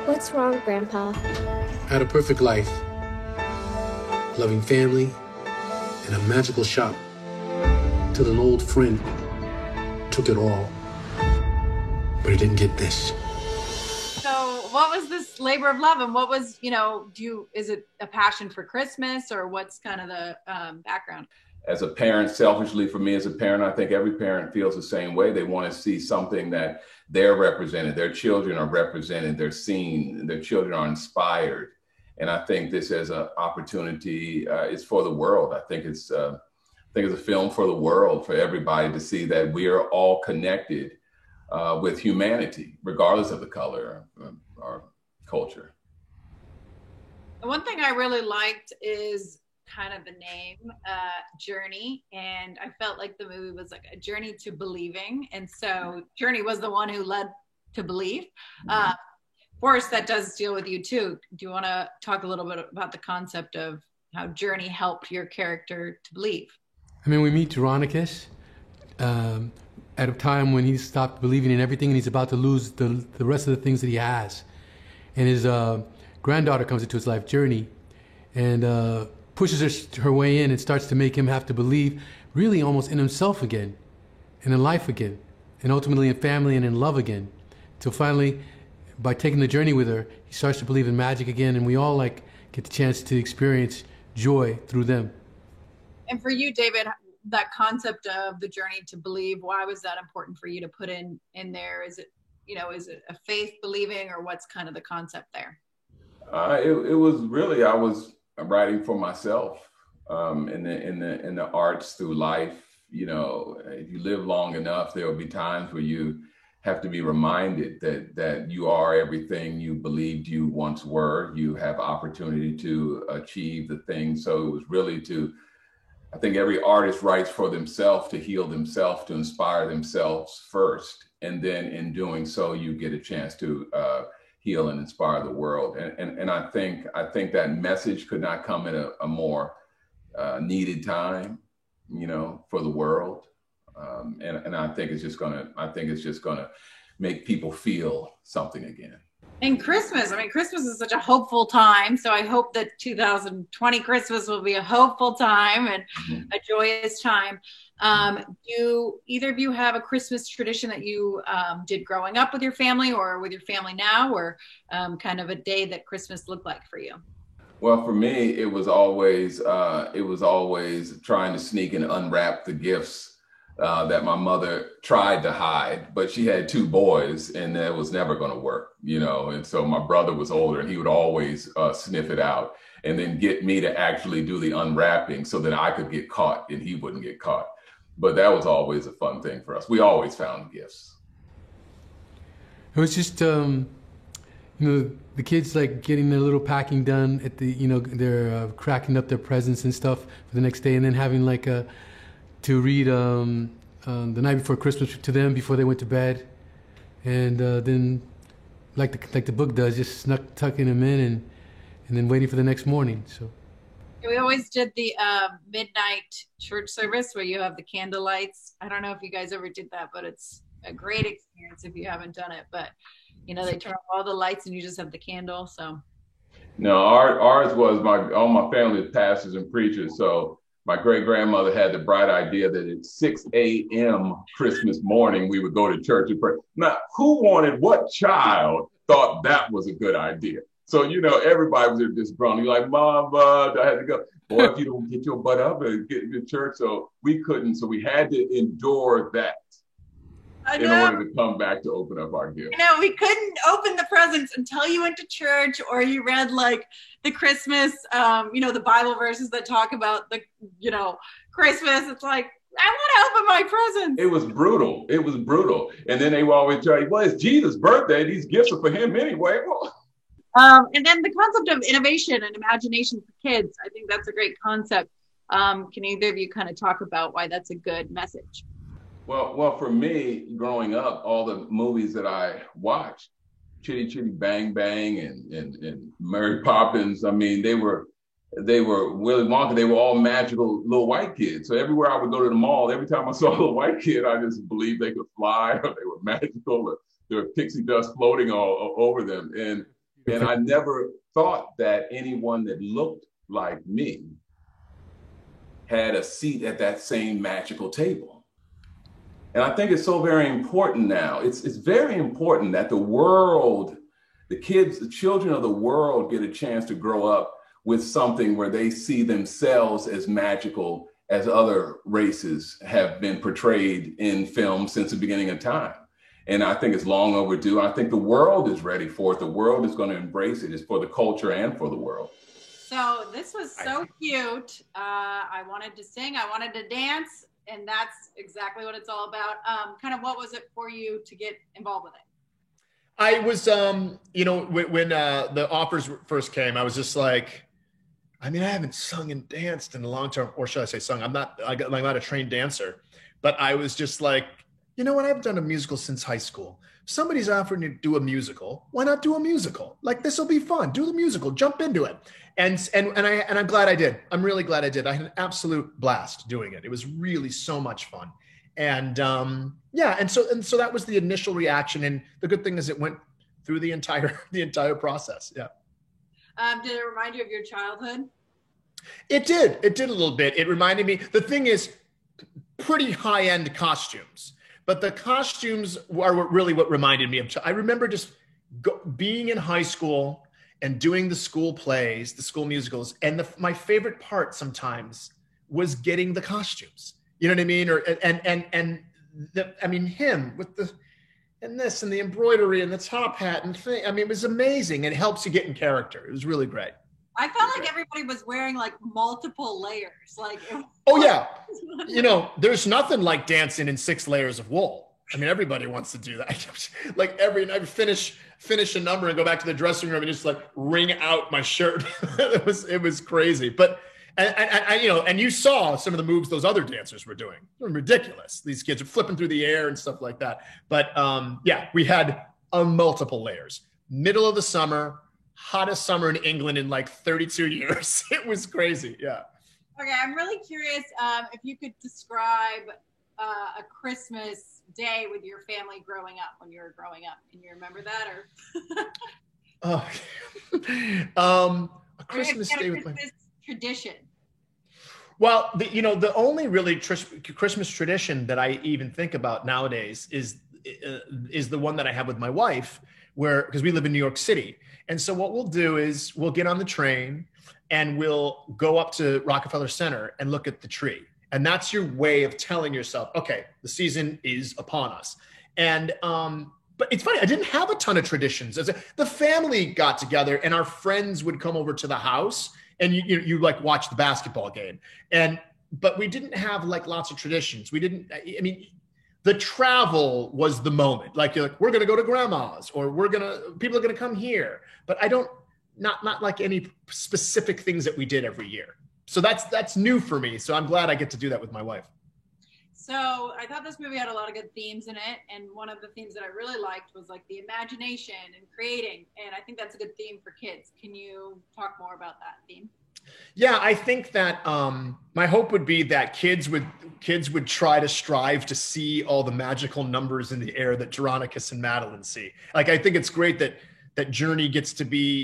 What's wrong, Grandpa? Had a perfect life, loving family, and a magical shop, till an old friend took it all. But he didn't get this. So what was this labor of love, and what was, is it a passion for Christmas, or what's kind of the background? As a parent, selfishly for me as a parent, I think every parent feels the same way. They want to see something that they're represented, their children are represented, they're seen, their children are inspired. And I think this as an opportunity is for the world. I think it's a film for the world, for everybody to see that we are all connected with humanity, regardless of the color or culture. The one thing I really liked is kind of the name, Journey, and I felt like the movie was like a journey to believing, and so Journey was the one who led to belief. Forrest, that does deal with you too. Do you want to talk a little bit about the concept of how Journey helped your character to believe? I mean, we meet Geronicus at a time when he's stopped believing in everything and he's about to lose the rest of the things that he has. And his granddaughter comes into his life, Journey, and pushes her way in and starts to make him have to believe really almost in himself again, and in life again, and ultimately in family and in love again. Till finally, by taking the journey with her, he starts to believe in magic again, and we all get the chance to experience joy through them. And for you, David, that concept of the journey to believe, why was that important for you to put in there? Is it a faith believing, or what's kind of the concept there? It was really, I was writing for myself in the arts through life. If you live long enough, there will be times where you have to be reminded that you are everything you believed you once were. You have opportunity to achieve the things. So it was really I think every artist writes for themselves, to heal themselves, to inspire themselves first. And then in doing so, you get a chance to heal and inspire the world. And I think that message could not come at a more needed time, for the world. And I think it's just gonna make people feel something again. And Christmas is such a hopeful time. So I hope that 2020 Christmas will be a hopeful time and a joyous time. Do either of you have a Christmas tradition that you did growing up with your family, or with your family now, or kind of a day that Christmas looked like for you? Well, for me, it was always trying to sneak and unwrap the gifts that my mother tried to hide, but she had two boys and that was never going to work, and so my brother was older and he would always sniff it out and then get me to actually do the unwrapping so that I could get caught and he wouldn't get caught. But that was always a fun thing for us. We always found gifts. It was just, the kids getting their little packing done at the, they're cracking up their presents and stuff for the next day, and then having to read the night before Christmas to them before they went to bed, and then like the book does, just tucking them in and then waiting for the next morning. So we always did the midnight church service where you have the candle lights. I don't know if you guys ever did that, but it's a great experience if you haven't done it. But they turn off all the lights and you just have the candle. So no, ours was all my family is pastors and preachers, so my great-grandmother had the bright idea that at 6 a.m. Christmas morning, we would go to church and pray. Now, what child thought that was a good idea? So, everybody was just groaning, like, Mom, I had to go. Boy, if you don't get your butt up and get to church. So we couldn't. So we had to endure that in order to come back to open up our gift. We couldn't open the presents until you went to church or you read the Christmas, the Bible verses that talk about the, Christmas. It's like, I want to open my presents. It was brutal. And then they would always tell you, well, it's Jesus' birthday. These gifts are for him anyway. And then the concept of innovation and imagination for kids, I think that's a great concept. Can either of you kind of talk about why that's a good message? Well, for me, growing up, all the movies that I watched, Chitty Chitty Bang Bang and Mary Poppins, I mean, they were Willy Wonka, they were all magical little white kids. So everywhere I would go to the mall, every time I saw a little white kid, I just believed they could fly, or they were magical, or there were pixie dust floating all over them. And And I never thought that anyone that looked like me had a seat at that same magical table. And I think it's so very important now. It's very important that the world, the kids, the children of the world get a chance to grow up with something where they see themselves as magical as other races have been portrayed in film since the beginning of time. And I think it's long overdue. I think the world is ready for it. The world is going to embrace it. It's for the culture and for the world. So this was so cute. I wanted to sing, I wanted to dance, and that's exactly what it's all about. Kind of what was it for you to get involved with it? I was, you know, when the offers first came, I was just like, I mean, I haven't sung and danced in a long time, or should I say sung? I'm not a trained dancer, but I was just like, you know what? I haven't done a musical since high school. Somebody's offering to do a musical. Why not do a musical? Like, this will be fun. Do the musical, jump into it. And I'm glad I did. I'm really glad I did. I had an absolute blast doing it. It was really so much fun. And yeah, and so that was the initial reaction. And the good thing is it went through the entire process. Yeah. Did it remind you of your childhood? It did. It did a little bit. It reminded me, the thing is, pretty high-end costumes, but the costumes are what reminded me of. I remember just being in high school and doing the school plays, the school musicals. And my favorite part sometimes was getting the costumes. You know what I mean? Him with this and the embroidery and the top hat and thing. I mean, it was amazing. It helps you get in character. It was really great. I felt like everybody was wearing like multiple layers. Oh yeah. You know, there's nothing like dancing in 6 layers of wool. I mean, everybody wants to do that. Like every night, finish a number and go back to the dressing room and just like wring out my shirt. It was crazy. But and you know, and you saw some of the moves those other dancers were doing. They were ridiculous. These kids are flipping through the air and stuff like that. But yeah, we had multiple layers. Middle of the summer, hottest summer in England in like 32 years. It was crazy. Yeah. Okay, I'm really curious if you could describe a Christmas day with your family growing up when you were growing up. Can you remember that or? A Christmas day with my tradition. Well, the only really Christmas tradition that I even think about nowadays is the one that I have with my wife, because we live in New York City. And so what we'll do is we'll get on the train and we'll go up to Rockefeller Center and look at the tree. And that's your way of telling yourself, okay, the season is upon us. And but it's funny, I didn't have a ton of traditions. The family got together and our friends would come over to the house and you like watch the basketball game. But we didn't have like lots of traditions. The travel was the moment. Like you're like, we're gonna go to grandma's, or people are gonna come here. But not like any specific things that we did every year. So that's new for me. So I'm glad I get to do that with my wife. So I thought this movie had a lot of good themes in it. And one of the themes that I really liked was like the imagination and creating. And I think that's a good theme for kids. Can you talk more about that theme? Yeah, I think that my hope would be that kids would try to strive to see all the magical numbers in the air that Jeronicus and Madeline see. Like, I think it's great that Journey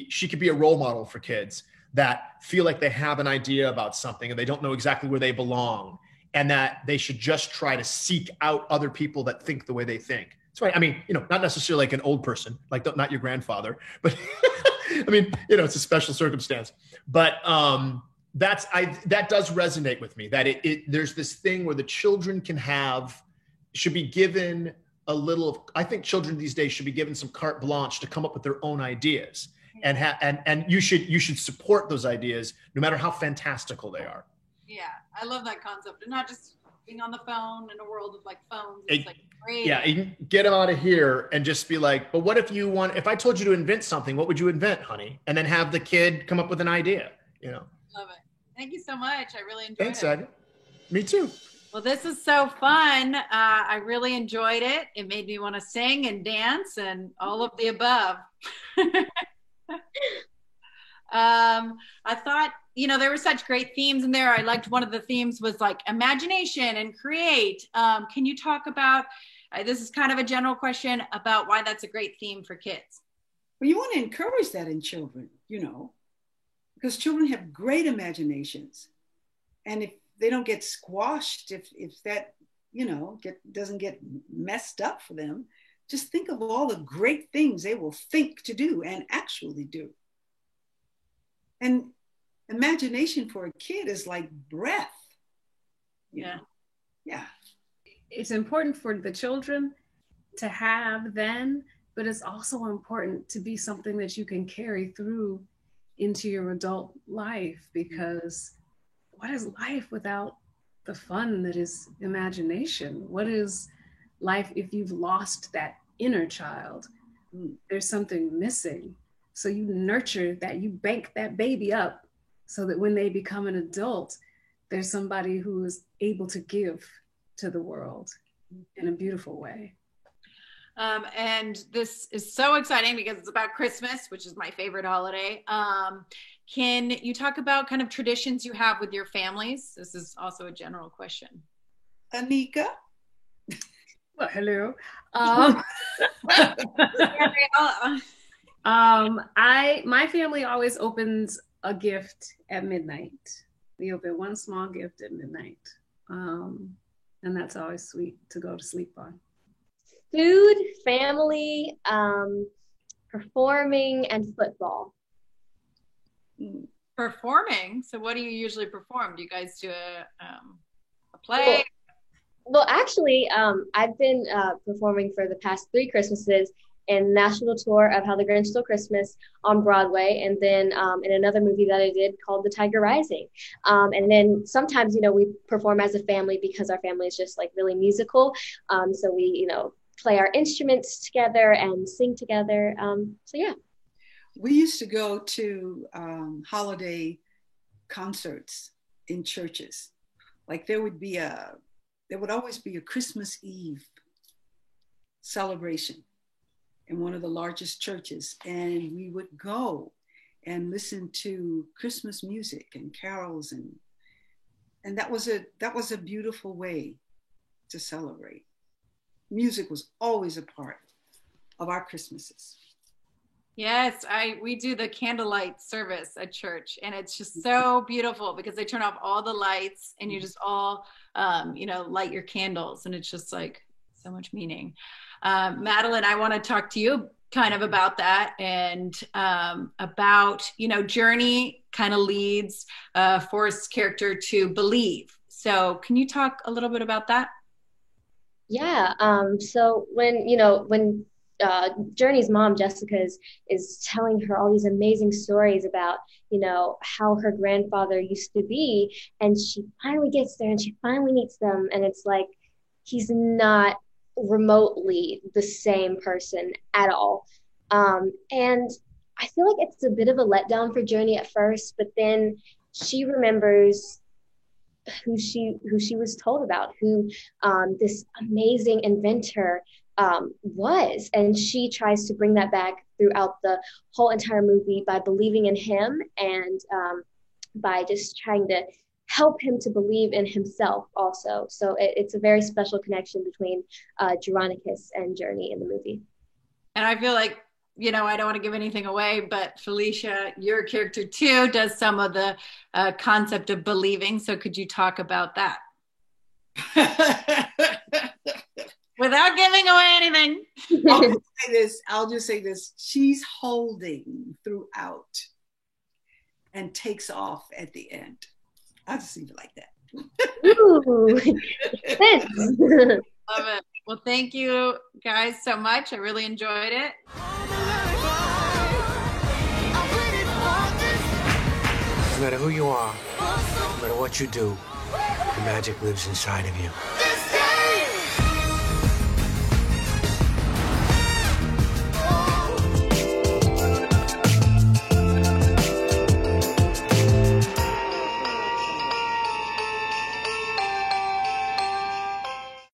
she could be a role model for kids that feel like they have an idea about something and they don't know exactly where they belong, and that they should just try to seek out other people that think the way they think. That's right. I mean, not necessarily like an old person, like not your grandfather, but I mean, it's a special circumstance. But that does resonate with me, that there's this thing where the children should be given a little. I think children these days should be given some carte blanche to come up with their own ideas, and you should support those ideas no matter how fantastical they are. Yeah, I love that concept, and not just being on the phone in a world of like phones. It's like great. Yeah, you can get them out of here and just be like, but what if I told you to invent something, what would you invent, honey? And then have the kid come up with an idea, Love it. Thank you so much. I really enjoyed Thanks, it. Ed. Me too. Well, this is so fun. I really enjoyed it. It made me want to sing and dance and all of the above. I thought, there were such great themes in there. I liked one of the themes was like imagination and create. Can you talk about, this is kind of a general question about why that's a great theme for kids? Well, you want to encourage that in children, you know, because children have great imaginations. And if they don't get squashed, if that, you know, doesn't get messed up for them, just think of all the great things they will think to do and actually do. And imagination for a kid is like breath. Yeah. Yeah. It's important for the children to have then, but it's also important to be something that you can carry through into your adult life, because what is life without the fun that is imagination? What is life if you've lost that inner child? There's something missing. So you nurture that, you bank that baby up so that when they become an adult, there's somebody who is able to give to the world in a beautiful way. And this is so exciting because it's about Christmas, which is my favorite holiday. Can you talk about kind of traditions you have with your families? This is also a general question. Anika? Well, hello. My family always opens a gift at midnight. We open one small gift at midnight. And that's always sweet to go to sleep on. Food, family, performing, and football. Performing? So what do you usually perform? Do you guys do a play? Well, actually, I've been performing for the past 3 Christmases in national tour of How the Grinch Stole Christmas on Broadway, and then in another movie that I did called The Tiger Rising. And then sometimes, you know, we perform as a family because our family is just like really musical. So we, you know, play our instruments together and sing together. So yeah. We used to go to holiday concerts in churches. Like there would always be a Christmas Eve celebration in one of the largest churches. And we would go and listen to Christmas music and carols. And that was a beautiful way to celebrate. Music was always a part of our Christmases. Yes, we do the candlelight service at church, and it's just so beautiful because they turn off all the lights and you just all, light your candles, and it's just like so much meaning. Madeline, I want to talk to you kind of about that and about, Journey kind of leads Forrest's character to believe. So can you talk a little bit about that? Yeah. So when Journey's mom, Jessica, is telling her all these amazing stories about, how her grandfather used to be, and she finally gets there and she finally meets them, and it's like he's not remotely the same person at all. And I feel like it's a bit of a letdown for Journey at first, but then she remembers who she was told about, who this amazing inventor was, and she tries to bring that back throughout the whole entire movie by believing in him and by just trying to help him to believe in himself also. So it's a very special connection between Geronicus and Journey in the movie. And I feel like, I don't want to give anything away, but Felicia, your character too, does some of the concept of believing. So could you talk about that? Without giving away anything. I'll just say this. She's holding throughout and takes off at the end. I'll just leave it like that. Ooh. Love it. Well, thank you guys so much. I really enjoyed it. No matter who you are, no matter what you do, the magic lives inside of you.